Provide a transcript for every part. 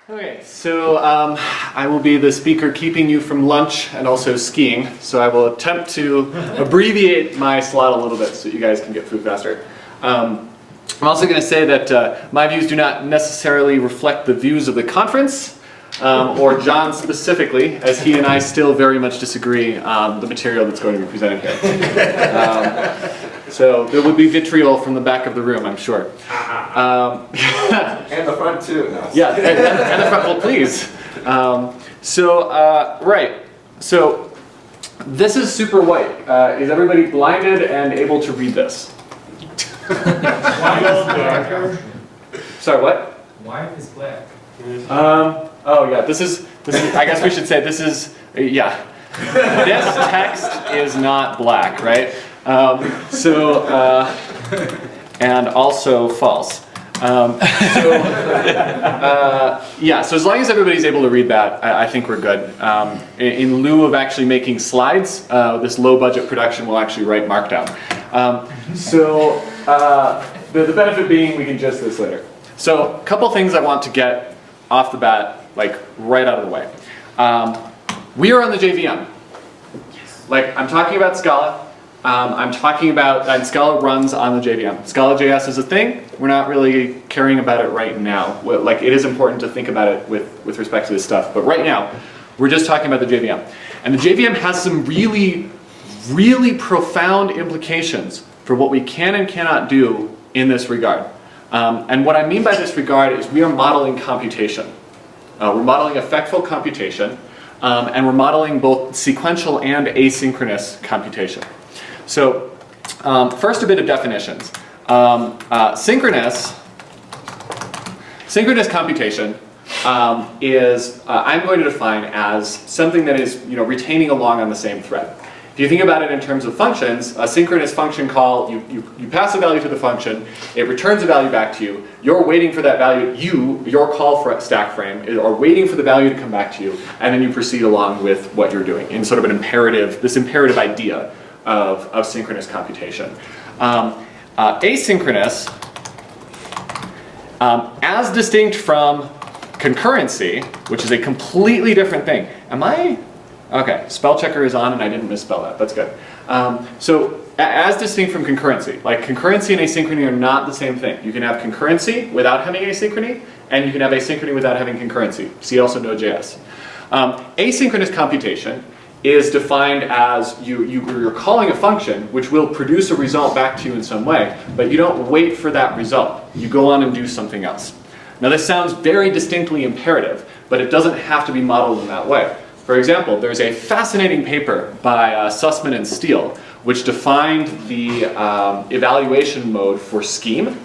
Okay, so I will be the speaker keeping you from lunch and also skiing. So I will attempt to abbreviate my slot a little bit so you guys can get through faster. I'm also going to say that my views do not necessarily reflect the views of the conference or John specifically, as he and I still very much disagree on the material that's going to be presented here. So there would be vitriol from the back of the room, I'm sure. And the front too. No. Yeah, and the front, well, please. Right. So this is super white. Is everybody blinded and able to read this? Sorry, what? White is black. Oh yeah, this is, I guess we should say this is, yeah. This text is not black, right? And also false. Yeah, so as long as everybody's able to read that, I think we're good. In lieu of actually making slides, this low budget production will actually write Markdown. The benefit being we can just this later. So a couple things I want to get off the bat, like right out of the way. We are on the JVM. Like, I'm talking about Scala. I'm talking about, and Scala runs on the JVM. Scala.js is a thing. We're not really caring about it right now. Like, it is important to think about it with respect to this stuff. But right now, we're just talking about the JVM. And the JVM has some really, really profound implications for what we can and cannot do in this regard. And what I mean by this regard is we are modeling computation. We're modeling effectful computation. And we're modeling both sequential and asynchronous computation. So first, a bit of definitions. Synchronous computation is, I'm going to define as something that is retaining along on the same thread. If you think about it in terms of functions, a synchronous function call, you pass a value to the function, it returns a value back to you, you're waiting for that value, your call for stack frame, are waiting for the value to come back to you, and then you proceed along with what you're doing in sort of this imperative idea of synchronous computation. Asynchronous, as distinct from concurrency, which is a completely different thing. Okay, spell checker is on and I didn't misspell that, that's good. So as distinct from concurrency, like concurrency and asynchrony are not the same thing. You can have concurrency without having asynchrony, and you can have asynchrony without having concurrency. See also Node.js. Asynchronous computation is defined as you're calling a function which will produce a result back to you in some way, but you don't wait for that result. You go on and do something else. Now this sounds very distinctly imperative, but it doesn't have to be modeled in that way. For example, there's a fascinating paper by Sussman and Steele which defined the evaluation mode for scheme,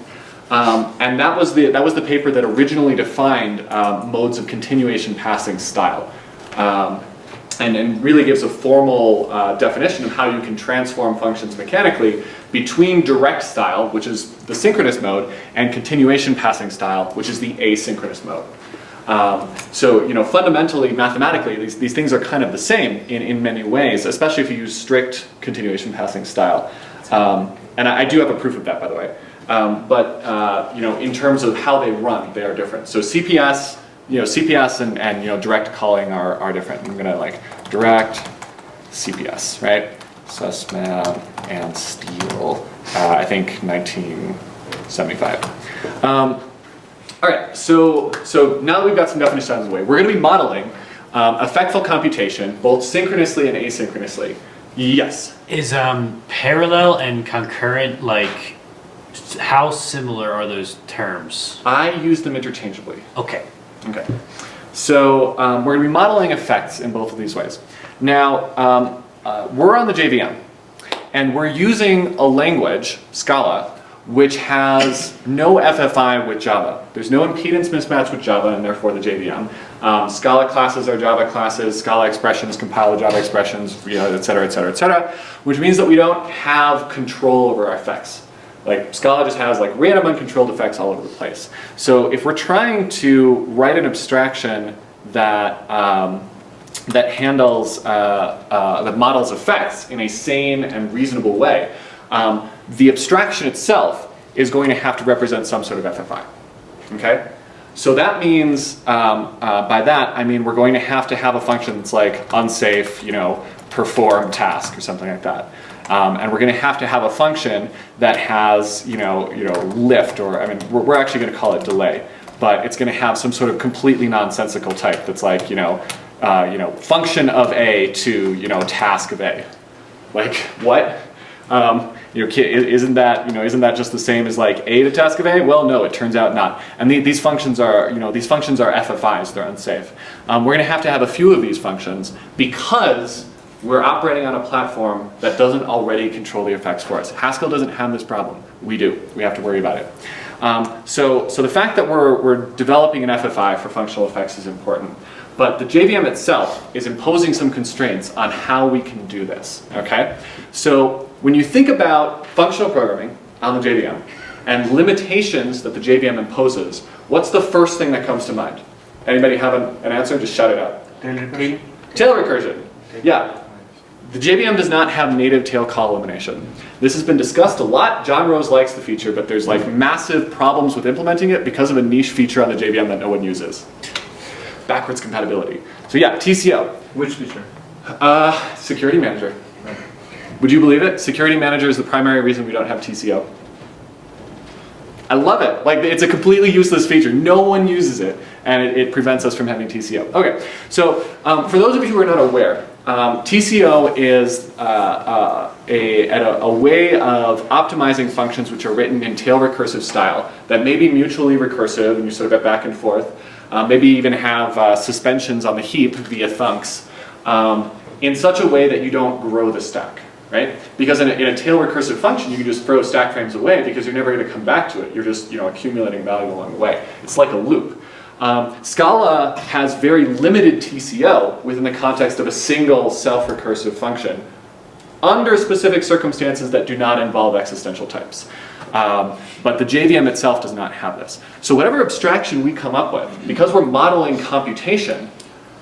and that was the paper that originally defined modes of continuation passing style, and really gives a formal definition of how you can transform functions mechanically between direct style, which is the synchronous mode, and continuation passing style, which is the asynchronous mode. So fundamentally, mathematically, these things are kind of the same in many ways, especially if you use strict continuation passing style. And I do have a proof of that, by the way. But in terms of how they run, they are different. So CPS, CPS and direct calling are different. I'm gonna direct CPS, right? Sussman and Steele, I think 1975. All right, so now that we've got some definitions out of the way, we're going to be modeling effectful computation, both synchronously and asynchronously. Yes? Is parallel and concurrent, how similar are those terms? I use them interchangeably. Okay. Okay. So we're going to be modeling effects in both of these ways. Now, we're on the JVM, and we're using a language, Scala, which has no FFI with Java. There's no impedance mismatch with Java, and therefore the JVM. Scala classes are Java classes, Scala expressions compile to Java expressions, et cetera, et cetera, et cetera, which means that we don't have control over our effects. Scala just has random uncontrolled effects all over the place. So if we're trying to write an abstraction that handles, that models effects in a sane and reasonable way, the abstraction itself is going to have to represent some sort of FFI. Okay? So that means, by that, I mean we're going to have a function that's like unsafe, you know, perform task or something like that. And we're going to have a function that has, you know, lift, or I mean, we're actually going to call it delay, but it's going to have some sort of completely nonsensical type that's like, you know, function of A to, you know, task of A. Like what? You know, isn't that just the same as like A to task of A? Well, no, it turns out not. And these functions are, you know, FFIs, they're unsafe. We're going to have a few of these functions because we're operating on a platform that doesn't already control the effects for us. Haskell doesn't have this problem. We do. We have to worry about it. So the fact that we're developing an FFI for functional effects is important. But the JVM itself is imposing some constraints on how we can do this, okay? So when you think about functional programming on the JVM and limitations that the JVM imposes, what's the first thing that comes to mind? Anybody have an answer? Just shout it out. Tail recursion. Yeah. The JVM does not have native tail call elimination. This has been discussed a lot. John Rose likes the feature, but there's like massive problems with implementing it because of a niche feature on the JVM that no one uses. Backwards compatibility. So yeah, TCO. Which feature? Security manager. Would you believe it? Security manager is the primary reason we don't have TCO. I love it. Like, it's a completely useless feature. No one uses it, and it prevents us from having TCO. Okay, so for those of you who are not aware, TCO is a way of optimizing functions which are written in tail recursive style that may be mutually recursive, and you sort of get back and forth. Maybe even have suspensions on the heap via thunks in such a way that you don't grow the stack, right? Because in a tail recursive function, you can just throw stack frames away because you're never going to come back to it. You're just, you know, accumulating value along the way. It's like a loop. Scala has very limited TCO within the context of a single self-recursive function under specific circumstances that do not involve existential types. But the JVM itself does not have this. So whatever abstraction we come up with, because we're modeling computation,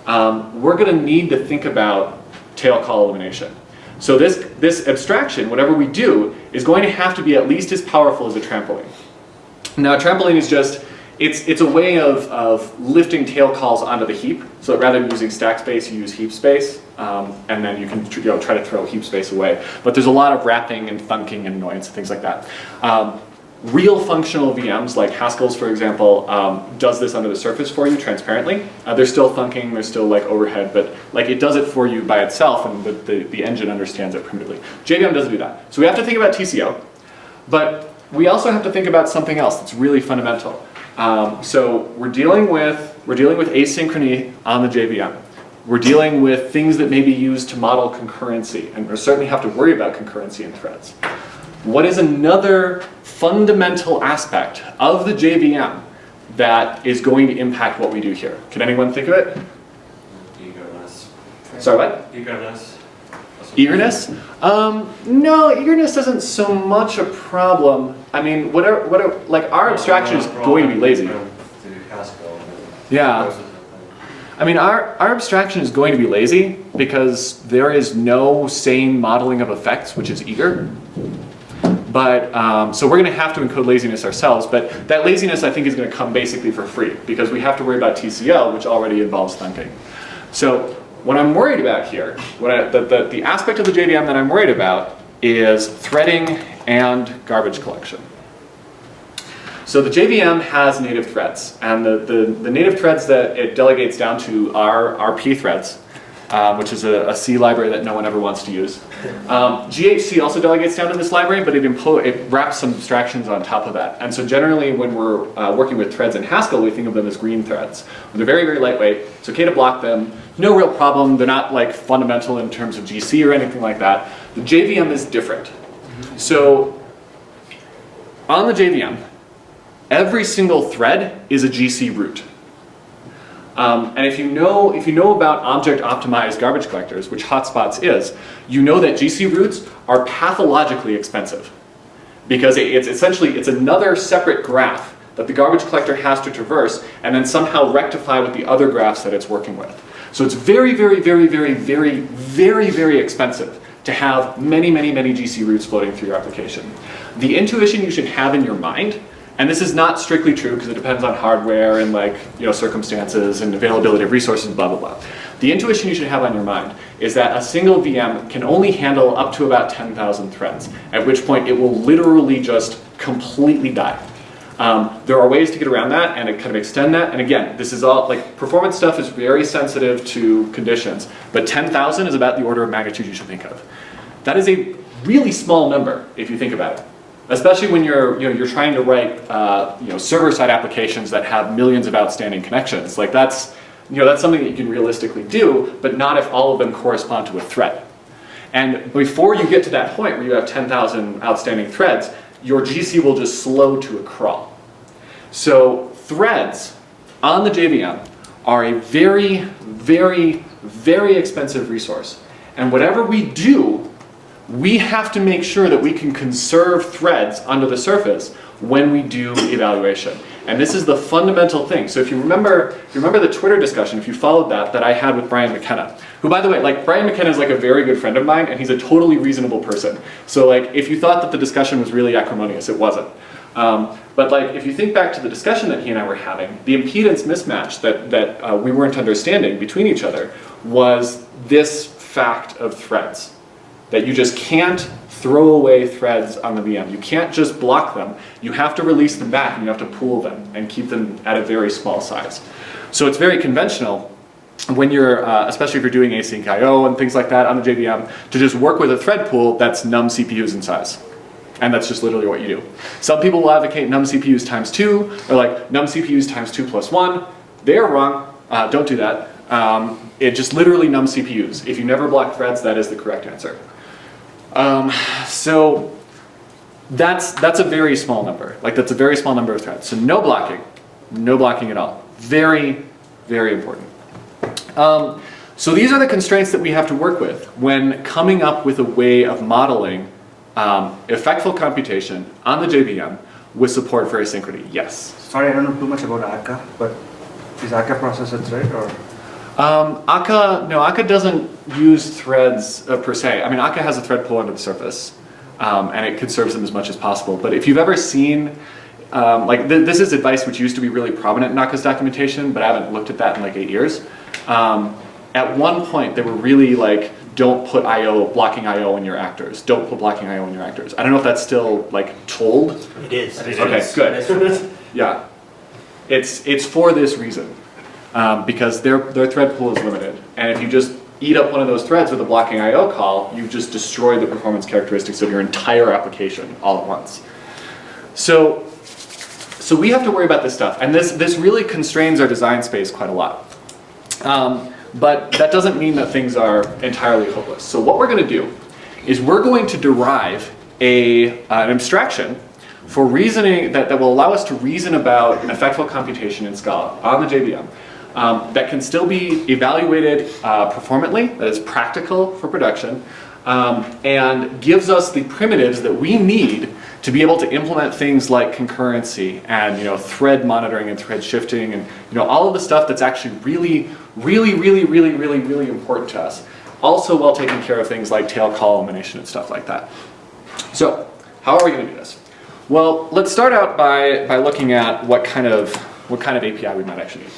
we're going to need to think about tail call elimination. So this abstraction, whatever we do, is going to have to be at least as powerful as a trampoline. Now, a trampoline is just, it's a way of lifting tail calls onto the heap. So rather than using stack space, you use heap space, and then you can try to throw heap space away. But there's a lot of wrapping and thunking and annoyance and things like that. Real functional VMs, like Haskell's, for example, does this under the surface for you transparently. There's still thunking, there's still like overhead, but like it does it for you by itself, and the engine understands it primitively. JVM doesn't do that. So we have to think about TCO, but we also have to think about something else that's really fundamental. So we're dealing with asynchrony on the JVM. We're dealing with things that may be used to model concurrency, and we certainly have to worry about concurrency in threads. What is another fundamental aspect of the JVM that is going to impact what we do here? Can anyone think of it? Eagerness. Sorry, what? Eagerness. Eagerness? No, eagerness isn't so much a problem. I mean, like our abstraction is going to be lazy. Yeah. I mean, our abstraction is going to be lazy because there is no sane modeling of effects which is eager. But, so we're going to have to encode laziness ourselves, but that laziness I think is going to come basically for free because we have to worry about TCO, which already involves thunking. So what I'm worried about here, the aspect of the JVM that I'm worried about is threading and garbage collection. So the JVM has native threads, and the native threads that it delegates down to are P threads, which is a C library that no one ever wants to use. GHC also delegates down to this library, but it wraps some abstractions on top of that. And so generally when we're working with threads in Haskell, we think of them as green threads. They're very, very lightweight. It's okay to block them. No real problem. They're not like fundamental in terms of GC or anything like that. The JVM is different. So on the JVM, every single thread is a GC root. And if you know about object-optimized garbage collectors, which hotspots is, you know that GC roots are pathologically expensive because it's another separate graph that the garbage collector has to traverse and then somehow rectify with the other graphs that it's working with. So it's very, very, very, very, very, very, very expensive to have many, many, many GC roots floating through your application. The intuition you should have in your mind And this is not strictly true because it depends on hardware and like, circumstances and availability of resources, blah, blah, blah. The intuition you should have on your mind is that a single VM can only handle up to about 10,000 threads, at which point it will literally just completely die. There are ways to get around that and kind of extend that. And again, this is all, like, performance stuff is very sensitive to conditions, but 10,000 is about the order of magnitude you should think of. That is a really small number if you think about it. Especially when you're trying to write server-side applications that have millions of outstanding connections. Like that's something that you can realistically do, but not if all of them correspond to a thread. And before you get to that point where you have 10,000 outstanding threads, your GC will just slow to a crawl. So threads on the JVM are a very, very, very expensive resource. And whatever we do, we have to make sure that we can conserve threads under the surface when we do evaluation. And this is the fundamental thing. So if you remember the Twitter discussion, if you followed that I had with Brian McKenna, who, by the way, like, Brian McKenna is like a very good friend of mine, and he's a totally reasonable person. So like, if you thought that the discussion was really acrimonious, it wasn't. But like, if you think back to the discussion that he and I were having, the impedance mismatch that we weren't understanding between each other was this fact of threads. That you just can't throw away threads on the VM. You can't just block them. You have to release them back and you have to pool them and keep them at a very small size. So it's very conventional when you're, especially if you're doing async IO and things like that on the JVM, to just work with a thread pool that's num CPUs in size. And that's just literally what you do. Some people will advocate num CPUs times 2, or like num CPUs times 2 plus 1. They are wrong. Don't do that. It just literally num CPUs. If you never block threads, that is the correct answer. So that's a very small number. Like, that's a very small number of threads. So no blocking at all. Very, very important. So these are the constraints that we have to work with when coming up with a way of modeling effectful computation on the JVM with support for asynchrony. Yes? Sorry, I don't know too much about Akka, but is Akka process a thread or? Akka doesn't use threads per se. I mean, Akka has a thread pool under the surface, and it conserves them as much as possible. But if you've ever seen, this is advice which used to be really prominent in Akka's documentation, but I haven't looked at that in like 8 years. At one point, they were really like, don't put blocking IO in your actors. Don't put blocking IO in your actors. I don't know if that's still like told. It is. Okay, good. Yeah, it's for this reason. Because their thread pool is limited. And if you just eat up one of those threads with a blocking IO call, you've just destroyed the performance characteristics of your entire application all at once. So we have to worry about this stuff. And this really constrains our design space quite a lot. But that doesn't mean that things are entirely hopeless. So what we're going to do is we're going to derive an abstraction for reasoning that will allow us to reason about effectful computation in Scala on the JVM. That can still be evaluated performantly, that is practical for production, and gives us the primitives that we need to be able to implement things like concurrency and thread monitoring and thread shifting and all of the stuff that's actually really, really, really, really, really, really important to us. Also while taking care of things like tail call elimination and stuff like that. So how are we going to do this? Well, let's start out by looking at what kind of API we might actually need.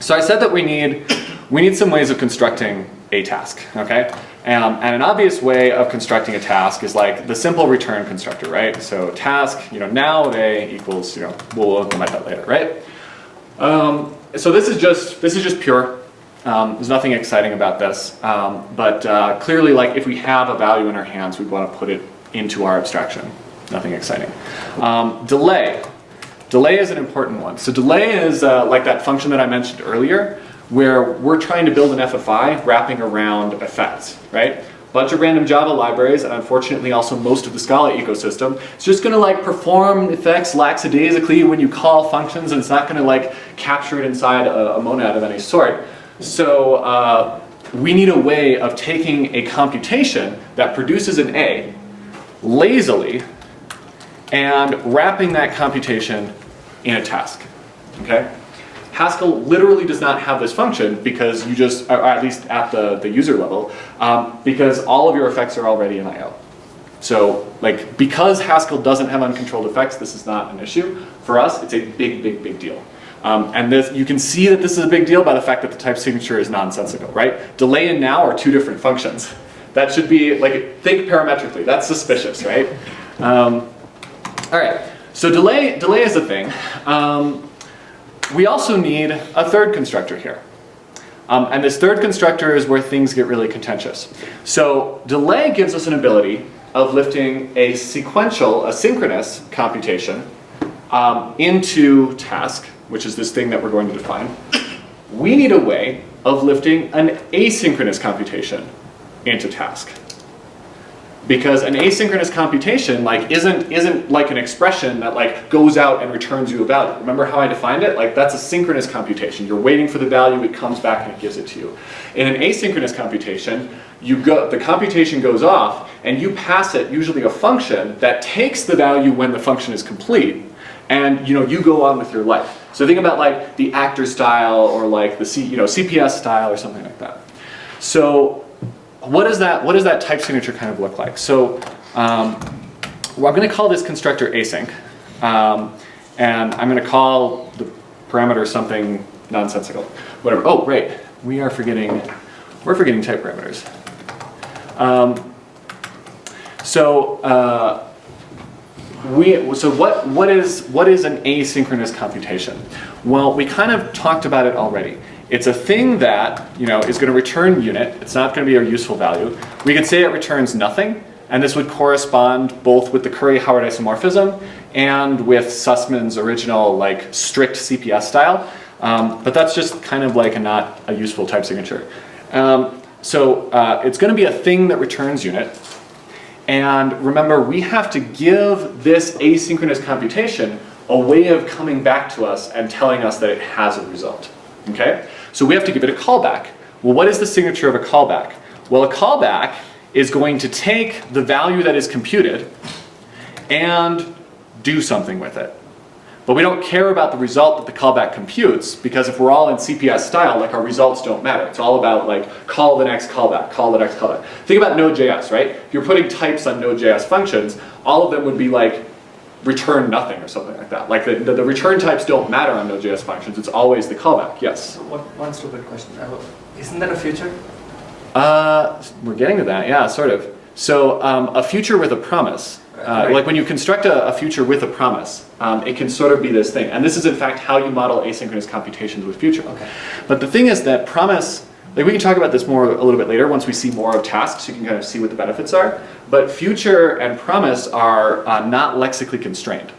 So I said that we need some ways of constructing a task, okay? And an obvious way of constructing a task is like the simple return constructor, right? So task, now they equals, we'll implement that later, right? So this is just pure. There's nothing exciting about this, but clearly, like, if we have a value in our hands, we want to put it into our abstraction. Nothing exciting. Delay. Delay is an important one. So delay is like that function that I mentioned earlier, where we're trying to build an FFI wrapping around effects, right? Bunch of random Java libraries, and unfortunately also most of the Scala ecosystem. It's just going to like perform effects lackadaisically when you call functions, and it's not going to like capture it inside a monad of any sort. So we need a way of taking a computation that produces an A lazily and wrapping that computation in a task, okay? Haskell literally does not have this function because you just, or at least at the user level, because all of your effects are already in I/O. So like, because Haskell doesn't have uncontrolled effects, this is not an issue. For us, it's a big, big, big deal. And this, you can see that this is a big deal by the fact that the type signature is nonsensical, right? Delay and now are two different functions. That should be, like, think parametrically. That's suspicious, right? All right, so delay is a thing. We also need a third constructor here. And this third constructor is where things get really contentious. So delay gives us an ability of lifting a sequential, asynchronous computation into task, which is this thing that we're going to define. We need a way of lifting an asynchronous computation into task. Because an asynchronous computation like isn't like an expression that like goes out and returns you a value. Remember how I defined it? Like that's a synchronous computation. You're waiting for the value, it comes back and it gives it to you. In an asynchronous computation, the computation goes off and you pass it usually a function that takes the value when the function is complete, and you go on with your life. So think about like the actor style or like the CPS style or something like that. So what does that type signature kind of look like? So I'm going to call this constructor async, and I'm going to call the parameter something nonsensical, whatever. Oh, right, we're forgetting type parameters. What is an asynchronous computation? Well, we kind of talked about it already. It's a thing that is going to return unit. It's not going to be a useful value. We could say it returns nothing, and this would correspond both with the Curry-Howard isomorphism and with Sussman's original like strict CPS style. But that's just kind of like not a useful type signature. It's going to be a thing that returns unit. And remember, we have to give this asynchronous computation a way of coming back to us and telling us that it has a result. Okay? So we have to give it a callback. Well, what is the signature of a callback? Well, a callback is going to take the value that is computed and do something with it. But we don't care about the result that the callback computes, because if we're all in CPS style, like our results don't matter. It's all about like call the next callback, call the next callback. Think about Node.js, right? If you're putting types on Node.js functions, all of them would be like return nothing or something like that. Like the return types don't matter on Node.js functions. It's always the callback. Yes? So one stupid question. Isn't that a future? We're getting to that, yeah, sort of. So a future with a promise. Right. Like when you construct a future with a promise, it can sort of be this thing. And this is in fact how you model asynchronous computations with future. Okay. But the thing is that promise, like we can talk about this more a little bit later once we see more of tasks, so you can kind of see what the benefits are. But future and promise are not lexically constrained.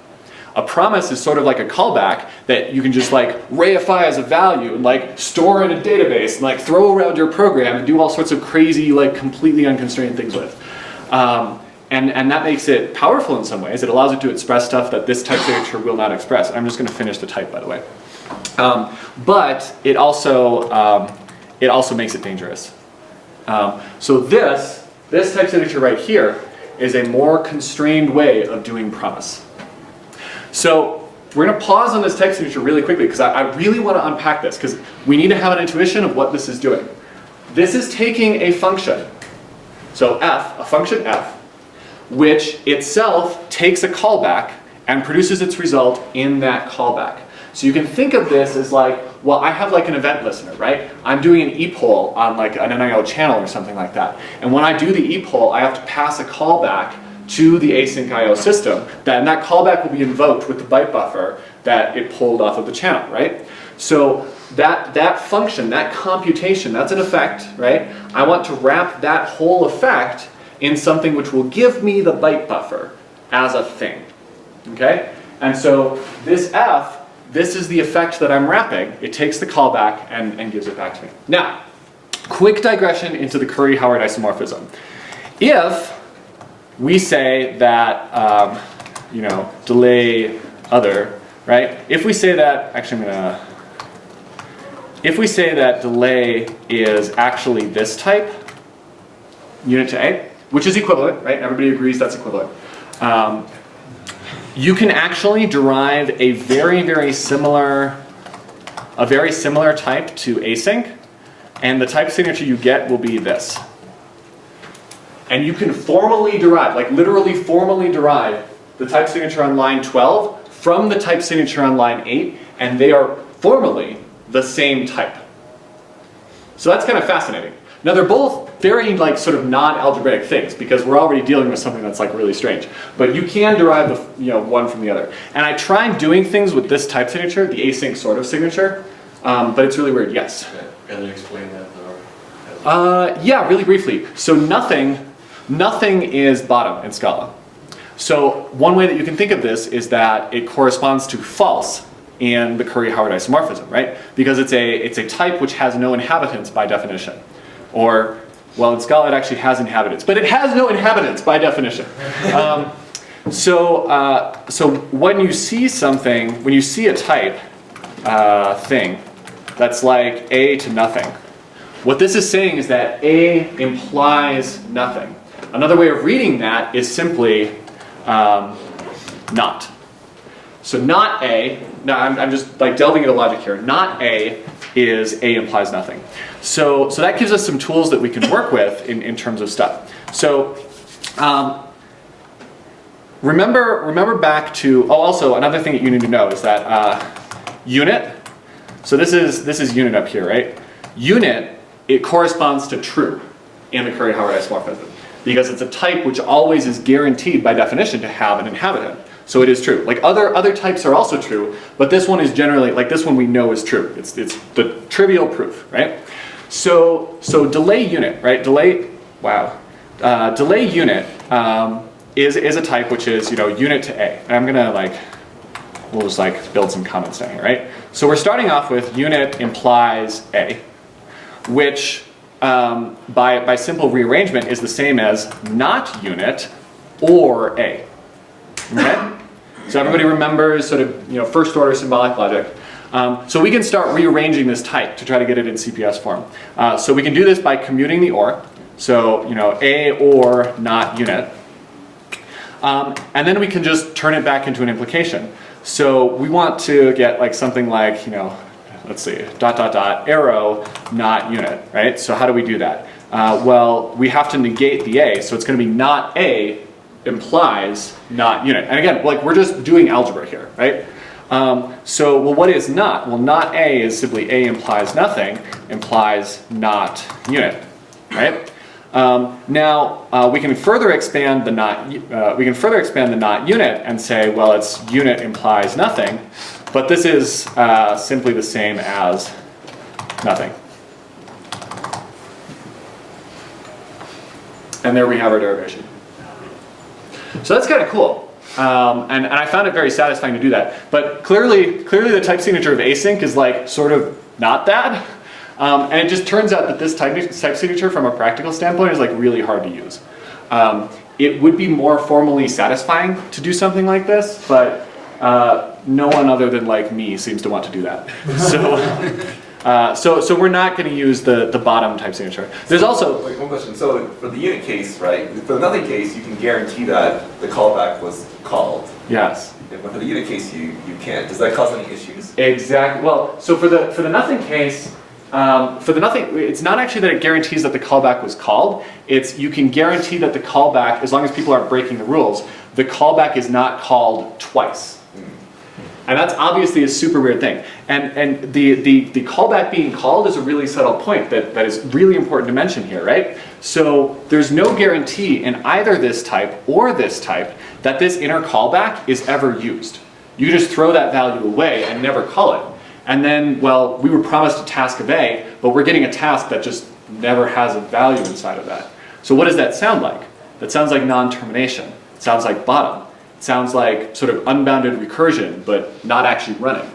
A promise is sort of like a callback that you can just like reify as a value and like store in a database and like throw around your program and do all sorts of crazy, like completely unconstrained things with. And that makes it powerful in some ways. It allows it to express stuff that this type signature will not express. I'm just going to finish the type, by the way. But it also makes it dangerous. So this type signature right here is a more constrained way of doing promise. So we're going to pause on this type signature really quickly because I really want to unpack this because we need to have an intuition of what this is doing. This is taking a function, so f, a function f, which itself takes a callback and produces its result in that callback. So you can think of this as like, well, I have like an event listener, right? I'm doing an epoll on like an NIO channel or something like that. And when I do the epoll, I have to pass a callback to the async IO system, and that callback will be invoked with the byte buffer that it pulled off of the channel, right? So that function, that computation, that's an effect, right? I want to wrap that whole effect in something which will give me the byte buffer as a thing, okay? And so this f, this is the effect that I'm wrapping. It takes the callback and gives it back to me. Now, quick digression into the Curry-Howard isomorphism. If we say that, delay other, right? If we say that, if we say that delay is actually this type, unit to A, which is equivalent, right? Everybody agrees that's equivalent. You can actually derive a very similar type to async, and the type signature you get will be this. And you can formally derive, like literally formally derive the type signature on line 12 from the type signature on line 8, and they are formally the same type. So that's kind of fascinating. Now they're both very like sort of non-algebraic things because we're already dealing with something that's like really strange. But you can derive the one from the other. And I tried doing things with this type signature, the async sort of signature, but it's really weird. Yes. Can you explain that? Or Yeah, really briefly. So nothing is bottom in Scala. So one way that you can think of this is that it corresponds to false in the Curry-Howard isomorphism, right? Because it's a type which has no inhabitants by definition. Or, well, in Scala it actually has inhabitants, but it has no inhabitants by definition. So when you see something, when you see a type thing that's like A to nothing, what this is saying is that A implies nothing. Another way of reading that is simply not. So not A, now I'm just like delving into logic here, not A is A implies nothing. So that gives us some tools that we can work with in terms of stuff. So remember back to, oh also another thing that you need to know is that unit, so this is unit up here, right? Unit, it corresponds to true in the Curry-Howard isomorphism because it's a type which always is guaranteed by definition to have an inhabitant. So it is true. Like other types are also true, but this one is generally, like this one we know is true. It's the trivial proof, right? So delay unit, right? Delay unit is a type which is, unit to A. And I'm gonna we'll just build some comments down here, right? So we're starting off with unit implies A, which by simple rearrangement is the same as not unit or A. Okay? So everybody remembers sort of first order symbolic logic. So we can start rearranging this type to try to get it in CPS form. So we can do this by commuting the or. So A or not unit. And then we can just turn it back into an implication. So we want to get something like let's see, ... arrow not unit, right? So how do we do that? Well, we have to negate the A, so it's going to be not A implies not unit. And again, we're just doing algebra here, right? So, well, what is not? Well, not A is simply A implies nothing, implies not unit, right? Now we can further expand the not. Unit and say, well, it's unit implies nothing, but this is simply the same as nothing. And there we have our derivation. So that's kind of cool, and I found it very satisfying to do that. But clearly the type signature of async is sort of not that, and it just turns out that this type signature from a practical standpoint is really hard to use. It would be more formally satisfying to do something like this, but no one other than me seems to want to do that. So we're not going to use the bottom type signature. There's also one question. So for the unit case, right? For the nothing case, you can guarantee that the callback was called. yes. But for the unit case, you can't. Does that cause any issues? Exactly. Well, so for the nothing case, it's not actually that it guarantees that the callback was called. It's you can guarantee that the callback, as long as people aren't breaking the rules, the callback is not called twice. And that's obviously a super weird thing. And the callback being called is a really subtle point that is really important to mention here, right? So there's no guarantee in either this type or this type that this inner callback is ever used. You just throw that value away and never call it. And then, well, we were promised a task of A, but we're getting a task that just never has a value inside of that. So what does that sound like? That sounds like non-termination. It sounds like bottom. It sounds like sort of unbounded recursion, but not actually running.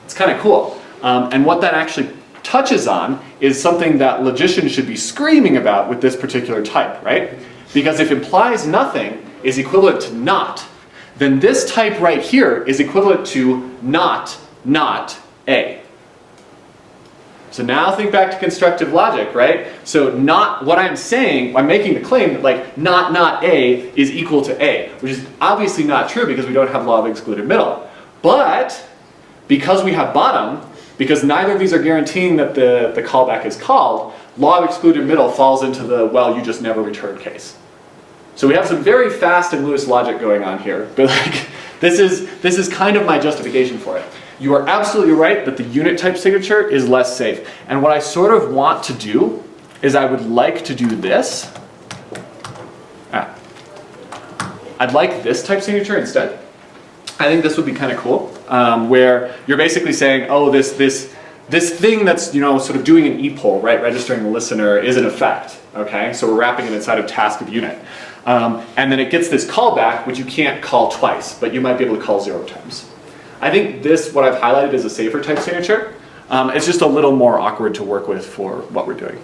It's kind of cool. And what that actually touches on is something that logicians should be screaming about with this particular type, right? Because if implies nothing is equivalent to not, then this type right here is equivalent to not A. So now think back to constructive logic, right? So not what I'm saying, I'm making the claim that not A is equal to A, which is obviously not true because we don't have law of excluded middle. But because we have bottom, because neither of these are guaranteeing that the callback is called, law of excluded middle falls into the, well, you just never return case. So we have some very fast and loose logic going on here, but like, this is kind of my justification for it. You are absolutely right that the unit type signature is less safe. And what I sort of want to do is I would like to do this. I'd like this type signature instead. I think this would be kind of cool, where you're basically saying, oh, this thing that's, you know, sort of doing an e-poll, right, registering the listener is an effect, okay? So we're wrapping it inside of task of unit. And then it gets this callback, which you can't call twice, but you might be able to call 0 times. I think this, what I've highlighted, is a safer type signature. It's just a little more awkward to work with for what we're doing.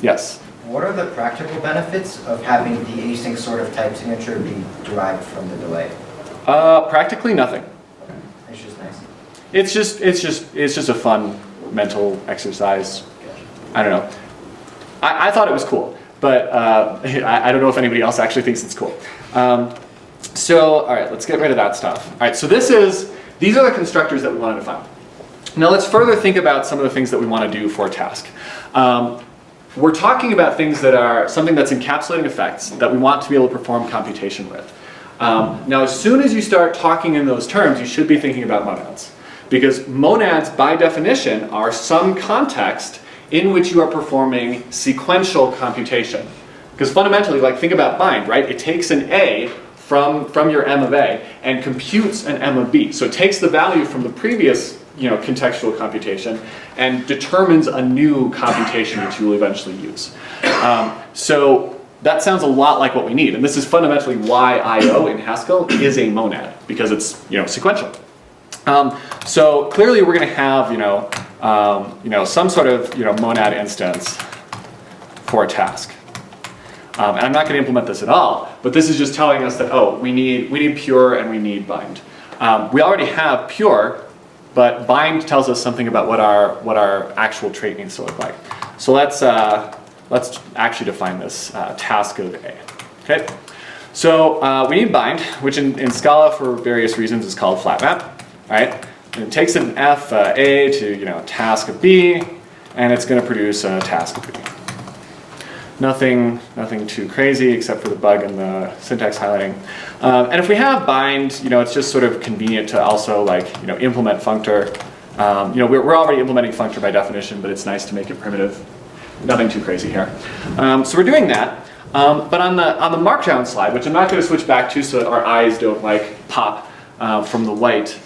Yes? What are the practical benefits of having the async sort of type signature be derived from the delay? Practically nothing. It's just nice. It's just a fun mental exercise. I don't know. I thought it was cool, but I don't know if anybody else actually thinks it's cool. So, all right, let's get rid of that stuff. All right, so these are the constructors that we want to define. Now let's further think about some of the things that we want to do for a task. We're talking about things that are something that's encapsulating effects that we want to be able to perform computation with. Now, as soon as you start talking in those terms, you should be thinking about monads. Because monads, by definition, are some context in which you are performing sequential computation. Because fundamentally, like, think about bind, right? It takes an A from your M of A and computes an M of B. So it takes the value from the previous, you know, contextual computation and determines a new computation which you will eventually use. So that sounds a lot like what we need, and this is fundamentally why I/O in Haskell is a monad, because it's, you know, sequential. So clearly we're going to have, some sort of, you know, monad instance for a task. And I'm not going to implement this at all, but this is just telling us that, oh, we need pure and we need bind. We already have pure, but bind tells us something about what our actual trait needs to look like. So let's actually define this task of A. Okay. So we need bind, which in Scala for various reasons is called flat map. Right? And it takes an F A to, you know, task of B, and it's going to produce a task of B. Nothing too crazy except for the bug in the syntax highlighting. And if we have bind, you know, it's just sort of convenient to also, like, you know, implement functor. You know, we're already implementing functor by definition, but it's nice to make it primitive. Nothing too crazy here. So we're doing that. But on the markdown slide, which I'm not going to switch back to so that our eyes don't, like, pop from the white,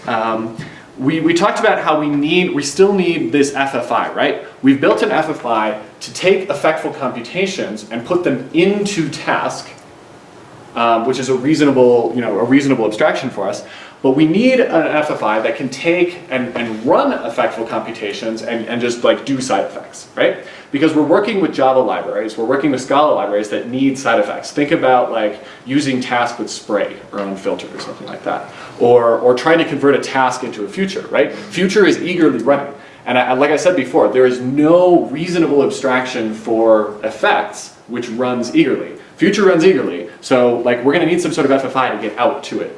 we talked about how we still need this FFI, right? We've built an FFI to take effectful computations and put them into task, which is a reasonable abstraction for us. But we need an FFI that can take and run effectful computations and just, like, do side effects, right? Because we're working with Java libraries, we're working with Scala libraries that need side effects. Think about, like, using task with spray or unfiltered or something like that. Or trying to convert a task into a future, right? Future is eagerly running. And like I said before, there is no reasonable abstraction for effects which runs eagerly. Future runs eagerly, so, like, we're going to need some sort of FFI to get out to it.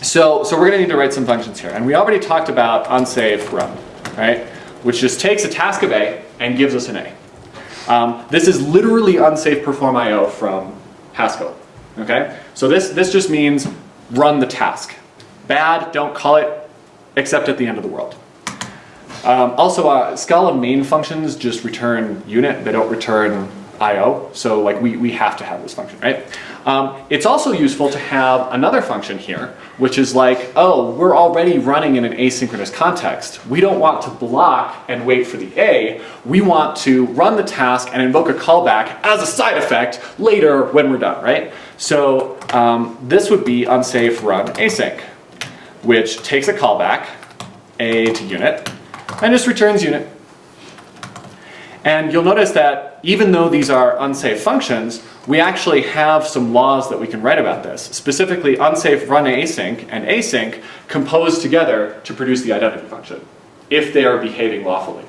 So we're going to need to write some functions here. And we already talked about unsafe run, right? Which just takes a task of A and gives us an A. This is literally unsafe perform IO from Haskell, okay? So this just means run the task. Bad, don't call it except at the end of the world. Also, Scala main functions just return unit, they don't return IO, so, like, we have to have this function, right? It's also useful to have another function here, which is like, oh, we're already running in an asynchronous context. We don't want to block and wait for the A. We want to run the task and invoke a callback as a side effect later when we're done, right? So this would be unsafe run async, which takes a callback, A to unit, and just returns unit. And you'll notice that even though these are unsafe functions, we actually have some laws that we can write about this. Specifically, unsafe run async and async compose together to produce the identity function, if they are behaving lawfully.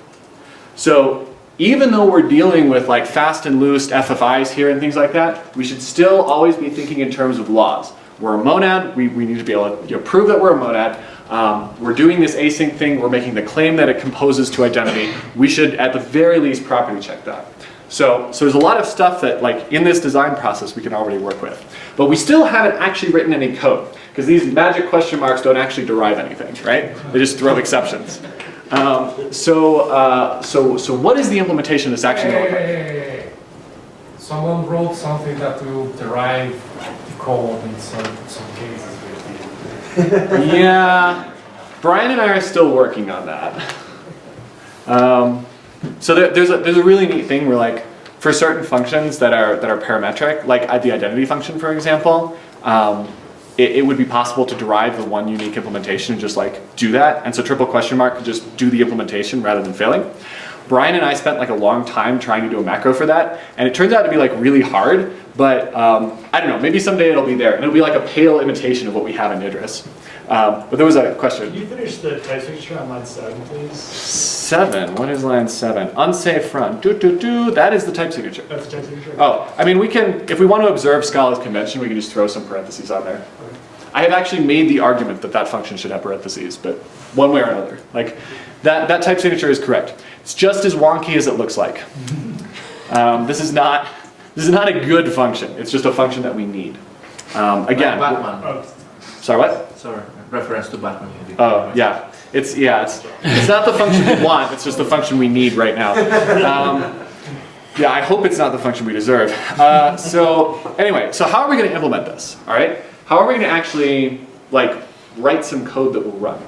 So even though we're dealing with, like, fast and loose FFIs here and things like that, we should still always be thinking in terms of laws. We're a monad, we need to be able to, you know, prove that we're a monad, we're doing this async thing, we're making the claim that it composes to identity, we should at the very least property check that. So there's a lot of stuff that like in this design process we can already work with. But we still haven't actually written any code because these magic question marks don't actually derive anything, right? They just throw exceptions. So what is the implementation of this action going to look like? Hey. Someone wrote something that will derive the code in some cases. Yeah, Brian and I are still working on that. So there's a really neat thing where like for certain functions that are parametric, like the identity function, for example, it would be possible to derive the one unique implementation and just like do that. And so triple question mark could just do the implementation rather than failing. Brian and I spent like a long time trying to do a macro for that, and it turns out to be like really hard, but I don't know, maybe someday it'll be there, and it'll be like a pale imitation of what we have in Idris. But there was a question. Can you finish the type signature on line 7, please? 7, what is line 7? Unsafe front, that is the type signature. That's the type signature? Oh, I mean we can, if we want to observe Scala's convention, we can just throw some parentheses on there. Okay. I have actually made the argument that that function should have parentheses, but one way or another. Like, that type signature is correct. It's just as wonky as it looks like. This is not a good function. It's just a function that we need. Again. Batman. Oh, Sorry, what? Sorry, reference to Batman. Oh, yeah. It's not the function we want. It's just the function we need right now. Yeah, I hope it's not the function we deserve. So anyway, so how are we going to implement this? All right. How are we going to actually like write some code that will run?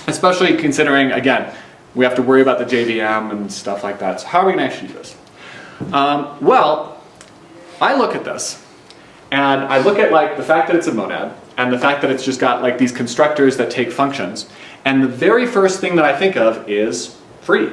Especially considering, again, we have to worry about the JVM and stuff like that. So how are we going to actually do this? Well, I look at this, and I look at like the fact that it's a monad, and the fact that it's just got like these constructors that take functions, and the very first thing that I think of is free.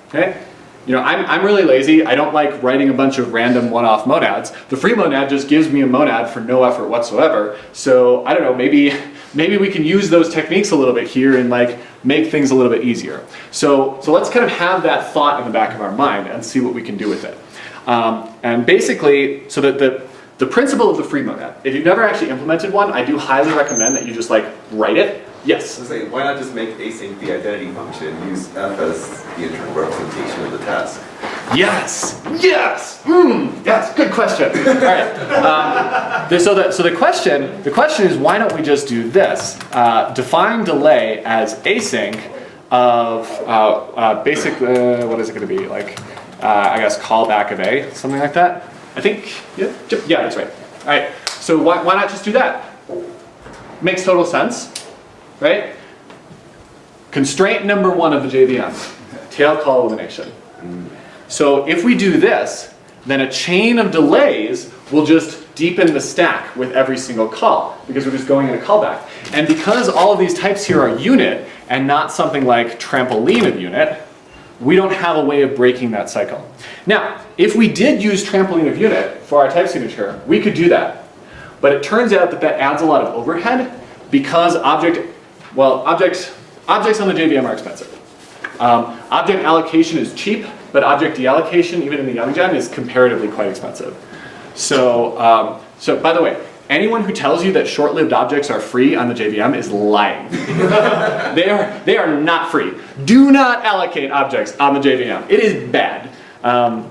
Okay? You know, I'm really lazy. I don't like writing a bunch of random one-off monads. The free monad just gives me a monad for no effort whatsoever. So I don't know, maybe we can use those techniques a little bit here and like make things a little bit easier. So let's kind of have that thought in the back of our mind and see what we can do with it. And basically, so that the principle of the free monad, if you've never actually implemented one, I do highly recommend that you just like write it. Yes? I was saying, why not just make async the identity function, use f as the internal representation of the task? Yes! Yes! Yes, good question. All right. So the question is, why don't we just do this? Define delay as async of basic, what is it going to be? Like, I guess callback of A, something like that. I think, yeah, that's right. All right, so why not just do that? Makes total sense, right? Constraint number 1 of the JVM, tail call elimination. So if we do this, then a chain of delays will just deepen the stack with every single call, because we're just going in a callback. And because all of these types here are unit and not something like trampoline of unit, we don't have a way of breaking that cycle. Now, if we did use trampoline of unit for our type signature, we could do that. But it turns out that adds a lot of overhead because objects on the JVM are expensive. Object allocation is cheap, but object deallocation, even in the young gen, is comparatively quite expensive. So by the way, anyone who tells you that short-lived objects are free on the JVM is lying. They are not free. Do not allocate objects on the JVM. It is bad.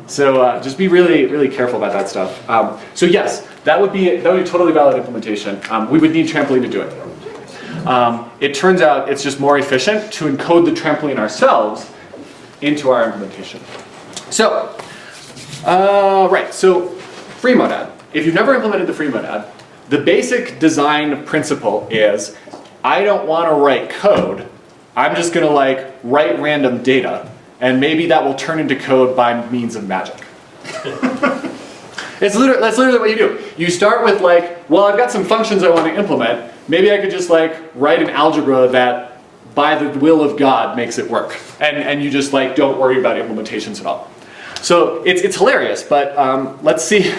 So just be really, really careful about that stuff. So yes, that would be totally valid implementation. We would need trampoline to do it. It turns out it's just more efficient to encode the trampoline ourselves into our implementation. So, right, so free monad. If you've never implemented the free monad, the basic design principle is I don't want to write code. I'm just going to like write random data, and maybe that will turn into code by means of magic. That's literally what you do. You start with like, well, I've got some functions I want to implement. Maybe I could just like write an algebra that by the will of God makes it work. And you just like don't worry about implementations at all. So it's hilarious, but let's see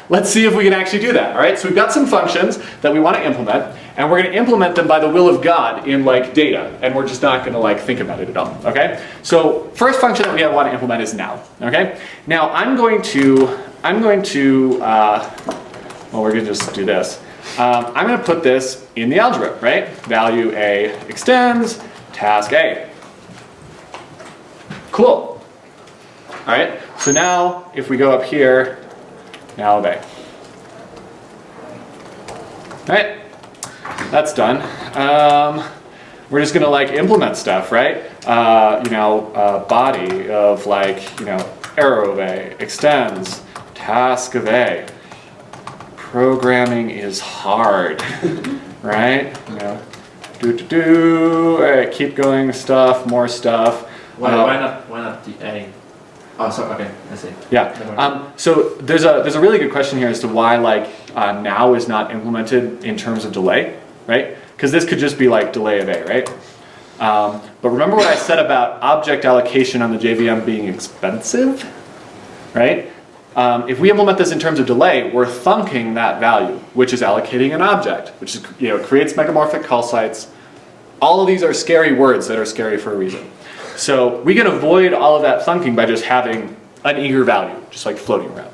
if we can actually do that. All right, so we've got some functions that we want to implement, and we're going to implement them by the will of God in like data, and we're just not going to like think about it at all. Okay, so first function that we want to implement is now. Okay, now I'm going to well, we're going to just do this. I'm going to put this in the algebra, right? Value A extends, task A. Cool. All right, so now if we go up here, now of A. All right, that's done. We're just gonna like implement stuff, right? Body of like, arrow of A, extends, task of A. Programming is hard, right? All right, keep going, stuff, more stuff. Why not the A? Oh, sorry. Okay, I see. Yeah. So there's a really good question here as to why now is not implemented in terms of delay, right? Because this could just be like delay of A, right? But remember what I said about object allocation on the JVM being expensive, right? If we implement this in terms of delay, we're thunking that value, which is allocating an object, which is, creates megamorphic call sites. All of these are scary words that are scary for a reason. So we can avoid all of that thunking by just having an eager value, just like floating around.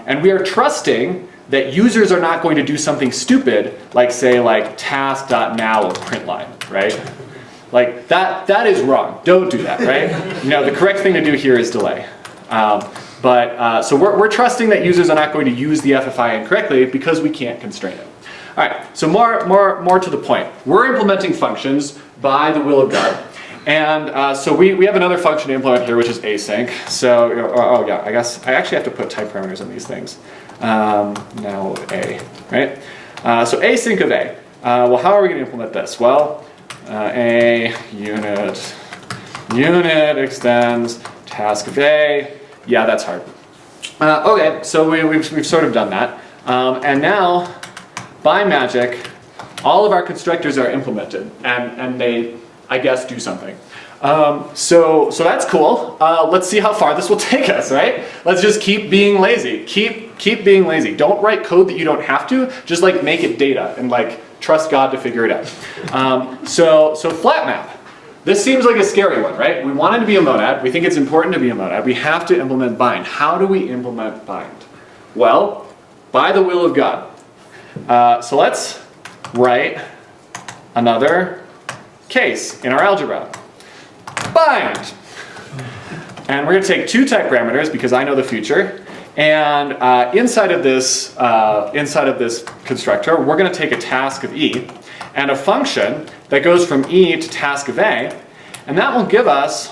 And we are trusting that users are not going to do something stupid, like say task.now of print line, right? Like that is wrong. Don't do that, right? The correct thing to do here is delay. So we're trusting that users are not going to use the FFI incorrectly because we can't constrain it. All right, so more to the point. We're implementing functions by the will of God. And so we have another function to implement here, which is async. So, I guess I actually have to put type parameters on these things. Now A, right? So async of A. Well, how are we going to implement this? Well, A unit extends task of A. Yeah, that's hard. Okay, so we've sort of done that. And now, by magic, all of our constructors are implemented, and they, I guess, do something. So that's cool. Let's see how far this will take us, right? Let's just keep being lazy. Keep being lazy. Don't write code that you don't have to. Just make it data and trust God to figure it out. So flat map. This seems like a scary one, right? We want it to be a monad. We think it's important to be a monad. We have to implement bind. How do we implement bind? Well, by the will of God. So let's write another case in our algebra. Bind. And we're going to take two type parameters because I know the future. And inside of this constructor, we're going to take a task of E and a function that goes from E to task of A, and that will give us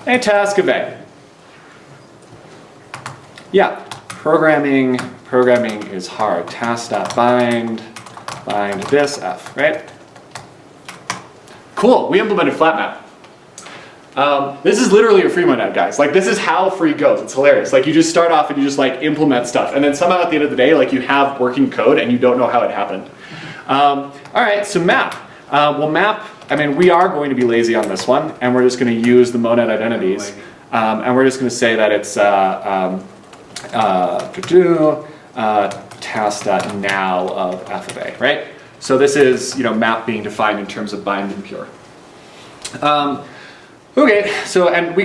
a task of A. Yeah, programming is hard. Task.bind, bind this F, right? Cool, we implemented flat map. This is literally a free monad, guys. This is how free goes. It's hilarious. You just start off and you just implement stuff, and then somehow at the end of the day, you have working code and you don't know how it happened. All right, so map. Well, map, we are going to be lazy on this one, and we're just going to use the monad identities, and we're just going to say that it's task.now of f of a, right? So this is, map being defined in terms of bind and pure. Okay, so, and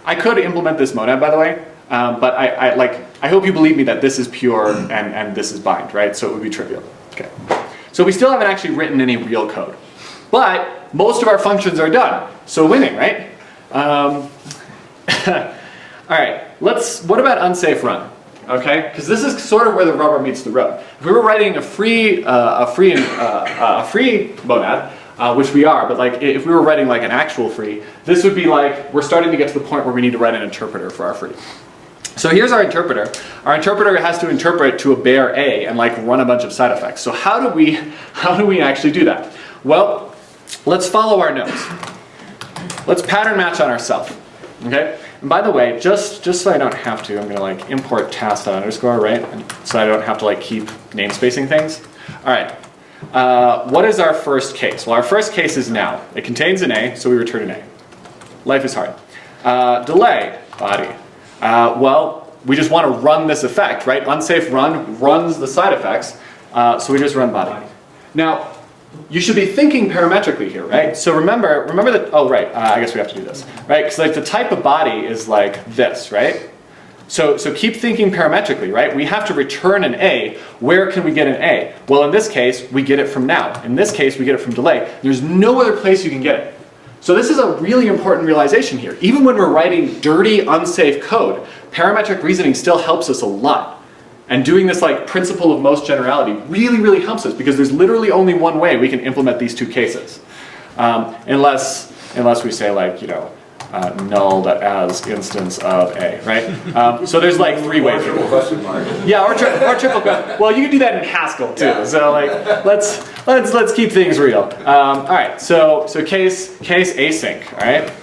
I could implement this monad, by the way, but I hope you believe me that this is pure and this is bind, right? So it would be trivial. Okay. So we still haven't actually written any real code, but most of our functions are done. So winning, right? All right. What about unsafe run? Okay, because this is sort of where the rubber meets the road. If we were writing a free monad, which we are, but if we were writing an actual free, this would be we're starting to get to the point where we need to write an interpreter for our free. So here's our interpreter. Our interpreter has to interpret to a bare A and run a bunch of side effects. So how do we actually do that? Well, let's follow our nose. Let's pattern match on ourselves. Okay? And by the way, just so I don't have to, I'm going to import task._, right? And so I don't have to keep namespacing things. All right. What is our first case? Well, our first case is now. It contains an A, so we return an A. Life is hard. Delay, body. Well, we just want to run this effect, right? Unsafe run runs the side effects, so we just run body. Now, you should be thinking parametrically here, right? So remember that, oh right, I guess we have to do this, right? Because the type of body is this, right? So keep thinking parametrically, right? We have to return an A. Where can we get an A? Well, in this case, we get it from now. In this case, we get it from delay. There's no other place you can get it. So this is a really important realization here. Even when we're writing dirty, unsafe code, parametric reasoning still helps us a lot. And doing this like principle of most generality really, really helps us because there's literally only one way we can implement these two cases. Unless we say like, you know, null.as instance of A, right? So there's like 3 ways. Triple question mark. Yeah, or triple question. Well, you can do that in Haskell too. Yeah. So like, let's keep things real. All right. So case async. All right.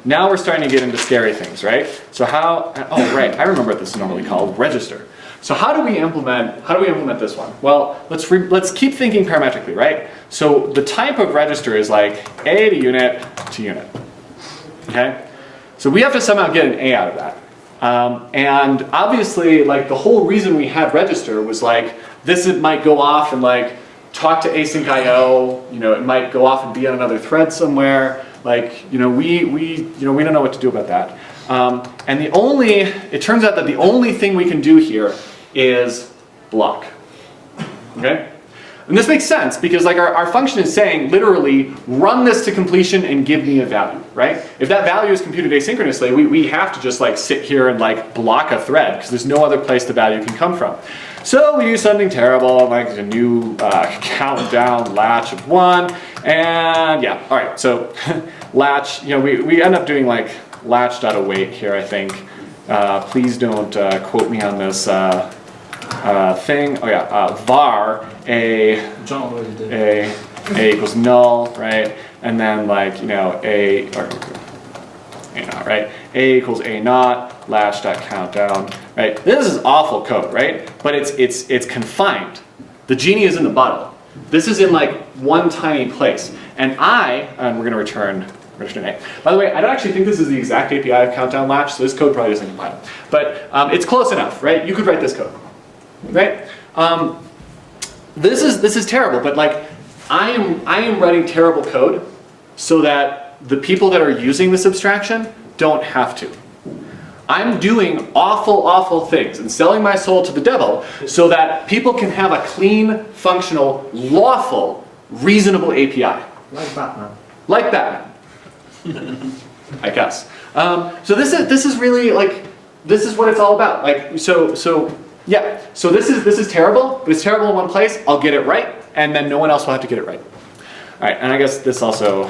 Now we're starting to get into scary things, right? So how? Oh, right. I remember what this is normally called, register. So how do we implement this one? Well, let's keep thinking parametrically, right? So the type of register is like A to unit to unit. Okay? So we have to somehow get an A out of that. And obviously, like the whole reason we had register was like this might go off and like talk to async IO. You know, it might go off and be on another thread somewhere. Like, you know, we don't know what to do about that. And it turns out that the only thing we can do here is block. Okay? And this makes sense because like our function is saying literally run this to completion and give me a value, right? If that value is computed asynchronously, we have to just like sit here and like block a thread because there's no other place the value can come from. So we do something terrible like a new countdown latch of 1 and yeah, all right, so latch, you know, we end up doing like latch.await here, I think. Please don't quote me on this thing. Oh yeah, var John already did. a equals null, right? And then like, you know, a naught, right? A equals a naught, latch.countdown, right? This is awful code, right? But it's confined. The genie is in the bottle. This is in like one tiny place. And we're gonna return A. By the way, I don't actually think this is the exact API of countdown latch, so this code probably doesn't compile. But it's close enough, right? You could write this code, right? This is terrible, but like I am writing terrible code so that the people that are using this abstraction don't have to. I'm doing awful things and selling my soul to the devil so that people can have a clean, functional, lawful, reasonable API. Like Batman. Like Batman. I guess. So this is really like, this is what it's all about. Like, yeah, so this is terrible, but it's terrible in one place. I'll get it right, and then no one else will have to get it right. All right, and I guess this also,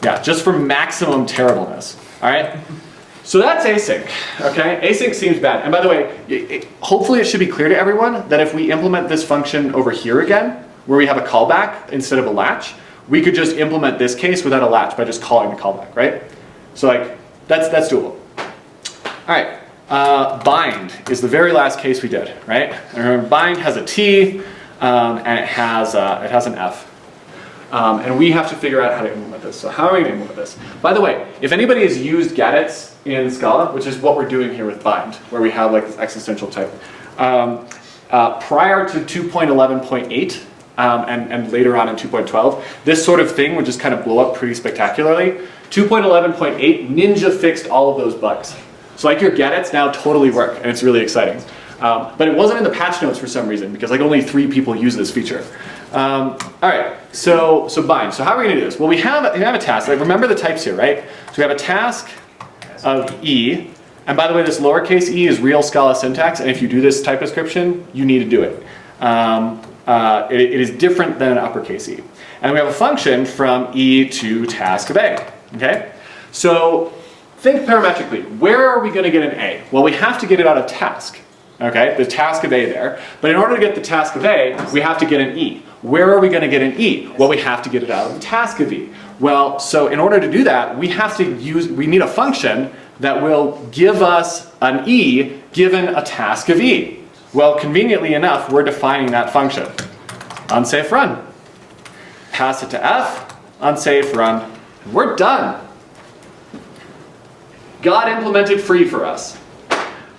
yeah, just for maximum terribleness. All right, so that's async. Okay, async seems bad. And by the way, hopefully it should be clear to everyone that if we implement this function over here again, where we have a callback instead of a latch, we could just implement this case without a latch by just calling the callback, right? So like that's doable. All right. Bind is the very last case we did, right? And remember, bind has a T and it has an F. And we have to figure out how to implement this. So how are we going to implement this? By the way, if anybody has used gadgets in Scala, which is what we're doing here with bind, where we have like this existential type, prior to 2.11.8 and later on in 2.12, this sort of thing would just kind of blow up pretty spectacularly. 2.11.8, Ninja fixed all of those bugs. So like your gadgets now totally work, and it's really exciting. But it wasn't in the patch notes for some reason, because like only 3 people use this feature. All right, so bind. So how are we gonna do this? Well, we have a task. Like remember the types here, right? So we have a task of E, and by the way, this lowercase e is real Scala syntax, and if you do this type description, you need to do it. It is different than an uppercase E. And we have a function from E to task of A, okay? So think parametrically. Where are we going to get an A? Well, we have to get it out of task, okay? The task of A there. But in order to get the task of A, we have to get an E. Where are we going to get an E? Well, we have to get it out of the task of E. Well, so in order to do that, we need a function that will give us an E given a task of E. Well, conveniently enough, we're defining that function. Unsafe run. Pass it to F, unsafe run. We're done. God implemented free for us.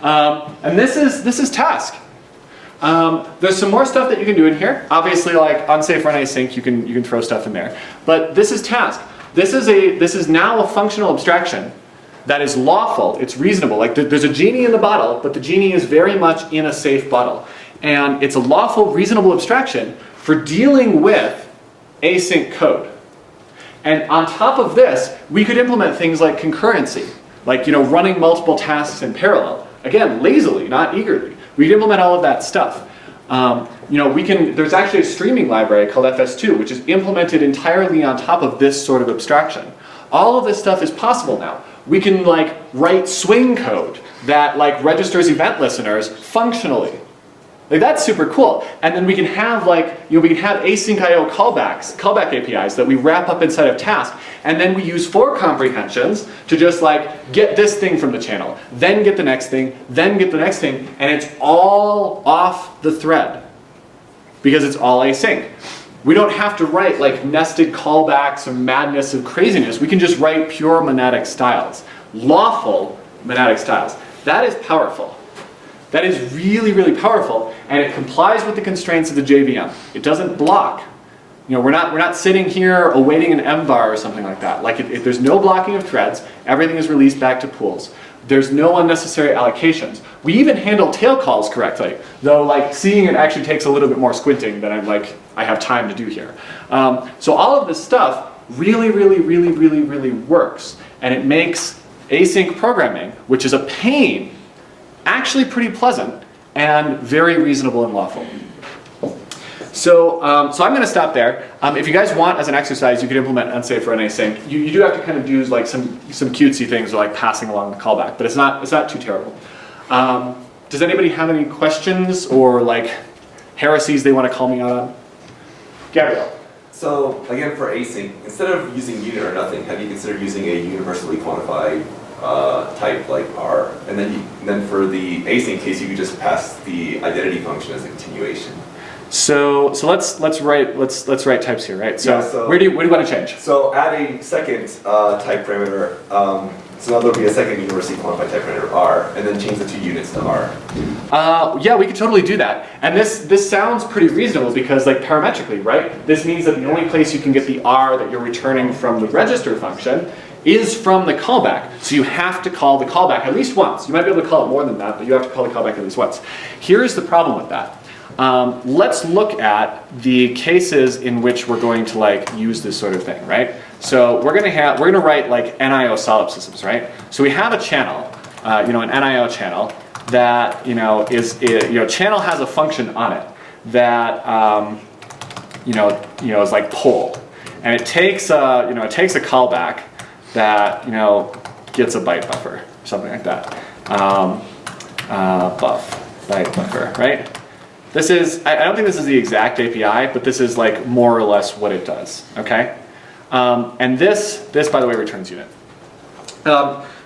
And this is task. There's some more stuff that you can do in here. Obviously, like unsafe run async, you can throw stuff in there. But this is task. This is now a functional abstraction that is lawful, it's reasonable. Like there's a genie in the bottle, but the genie is very much in a safe bottle. And it's a lawful, reasonable abstraction for dealing with async code. And on top of this, we could implement things like concurrency, like running multiple tasks in parallel. Again, lazily, not eagerly. We could implement all of that stuff. There's actually a streaming library called FS2, which is implemented entirely on top of this sort of abstraction. All of this stuff is possible now. We can write swing code that registers event listeners functionally. That's super cool. And then we can have we can have async IO callback APIs that we wrap up inside of task, and then we use for comprehensions to just get this thing from the channel, then get the next thing, then get the next thing, and it's all off the thread because it's all async. We don't have to write nested callbacks or madness of craziness. We can just write pure monadic styles, lawful monadic styles. That is powerful. That is really, really powerful, and it complies with the constraints of the JVM. It doesn't block. We're not sitting here awaiting an MVAR or something like that. There's no blocking of threads. Everything is released back to pools. There's no unnecessary allocations. We even handle tail calls correctly, though seeing it actually takes a little bit more squinting than I have time to do here. So all of this stuff really, really, really, really, really works, and it makes async programming, which is a pain, actually pretty pleasant and very reasonable and lawful. So I'm going to stop there. If you guys want, as an exercise, you could implement unsafe run async. You do have to kind of do some cutesy things like passing along the callback, but it's not too terrible. Does anybody have any questions or heresies they want to call me out on? Gabriel. So again, for async, instead of using unit or nothing, have you considered using a universally quantified type like R? And then for the async case, you could just pass the identity function as a continuation. So let's write types here, right? So, yeah, so where do you want to change? So add a second type parameter. So now there'll be a second universally quantified type parameter R, and then change the 2 units to R. Yeah, we could totally do that. And this sounds pretty reasonable because parametrically, right? This means that the only place you can get the R that you're returning from the register function is from the callback. So you have to call the callback at least once. You might be able to call it more than that, but you have to call the callback at least once. Here's the problem with that. Let's look at the cases in which we're going to use this sort of thing, right? So we're gonna write NIO solipsisms, right? So we have a channel, an NIO channel that channel has a function on it that is pull, and it takes a callback that gets a byte buffer, something like that. Byte buffer, right? This is, I don't think this is the exact API, but this is more or less what it does, okay? And this by the way returns unit.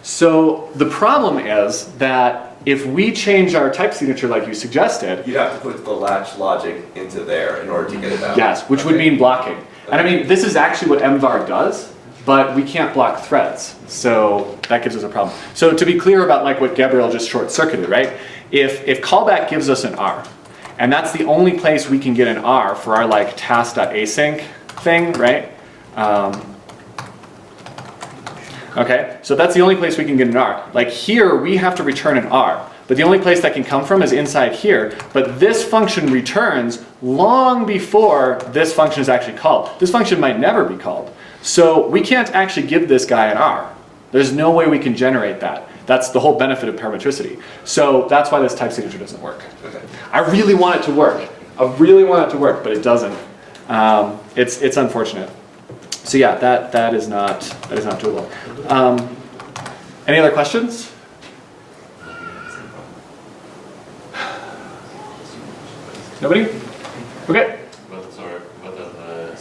So the problem is that if we change our type signature like you suggested, You'd have to put the latch logic into there in order to get it out. yes, which would mean blocking. And I mean, this is actually what MVAR does, but we can't block threads, so that gives us a problem. So to be clear about what Gabriel just short-circuited, right? If callback gives us an R, and that's the only place we can get an R for our task.async thing, right? Okay, so that's the only place we can get an R. Here, we have to return an R, but the only place that can come from is inside here, but this function returns long before this function is actually called. This function might never be called. So we can't actually give this guy an R. There's no way we can generate that. That's the whole benefit of parametricity. So that's why this type signature doesn't work. Okay. I really want it to work. I really want it to work, but it doesn't. It's unfortunate. So yeah, that is not doable. Any other questions? Nobody? Okay. What are the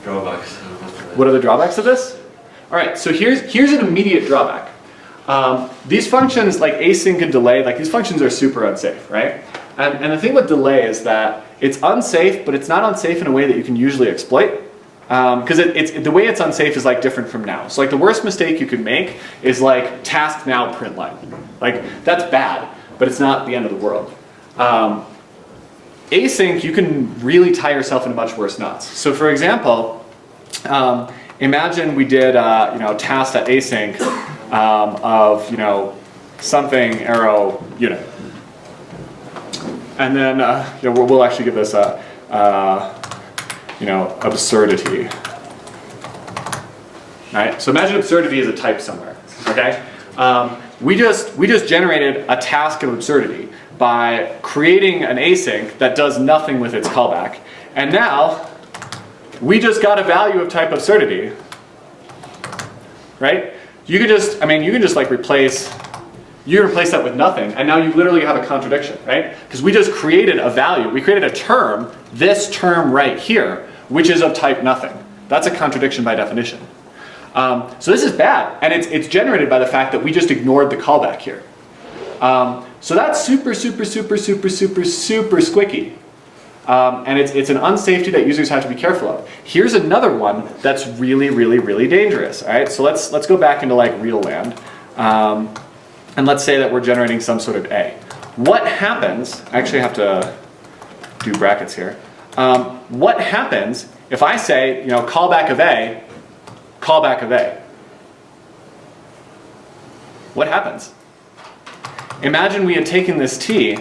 drawbacks? What are the drawbacks of this? All right, so here's an immediate drawback. These functions like async and delay, these functions are super unsafe, right? And the thing with delay is that it's unsafe, but it's not unsafe in a way that you can usually exploit. Because the way it's unsafe is different from now. So the worst mistake you could make is task now print line. That's bad, but it's not the end of the world. Async, you can really tie yourself into much worse knots. So for example, imagine we did task.async of something arrow unit, and then we'll actually give this a absurdity. Right? So imagine absurdity is a type somewhere. Okay. We just generated a task of absurdity by creating an async that does nothing with its callback, and now we just got a value of type absurdity. Right? You can just like replace that with nothing, and now you literally have a contradiction, right? Because we just created a value. We created a term, this term right here, which is of type nothing. That's a contradiction by definition. So this is bad, and it's generated by the fact that we just ignored the callback here. So that's super squicky. And it's an unsafety that users have to be careful of. Here's another one that's really dangerous. All right, so let's go back into like real land, and let's say that we're generating some sort of A. What happens? I actually have to do brackets here. What happens if I say callback of A, callback of A? What happens? Imagine we had taken this T,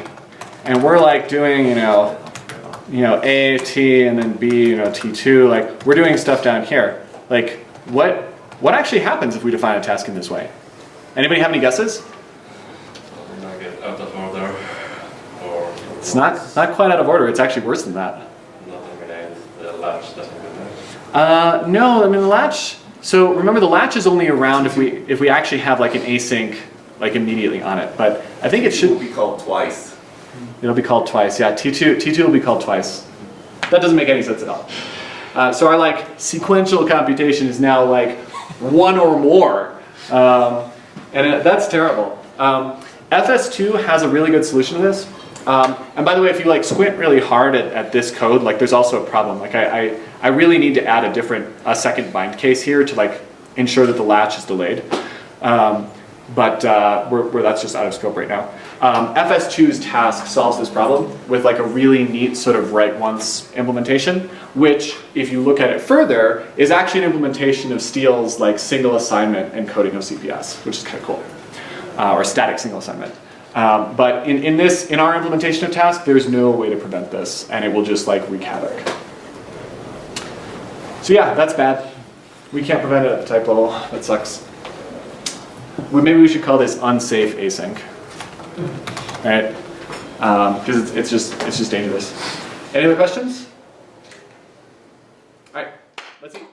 and we're like doing A, T, and then B, T2, like we're doing stuff down here. Like what actually happens if we define a task in this way? Anybody have any guesses? Like out of order, or It's not quite out of order, it's actually worse than that. nothing remains. The latch doesn't remain. No, I mean the latch, so remember the latch is only around if we actually have like an async like immediately on it, but I think it It will should, be called twice. it'll be called twice, yeah, T2 will be called twice. That doesn't make any sense at all. So our like sequential computation is now like one or more, and that's terrible. FS2 has a really good solution to this. And by the way, if you like squint really hard at this code, like there's also a problem. Like I really need to add a second bind case here to like ensure that the latch is delayed. But that's just out of scope right now. FS2's task solves this problem with like a really neat sort of write once implementation, which if you look at it further, is actually an implementation of Steele's like single assignment encoding of CPS, which is kind of cool, or static single assignment. But in our implementation of task, there's no way to prevent this, and it will just like wreak havoc. So yeah, that's bad. We can't prevent it at the type level. That sucks. Maybe we should call this unsafe async, right? Because it's just dangerous. Any other questions? All right, let's see.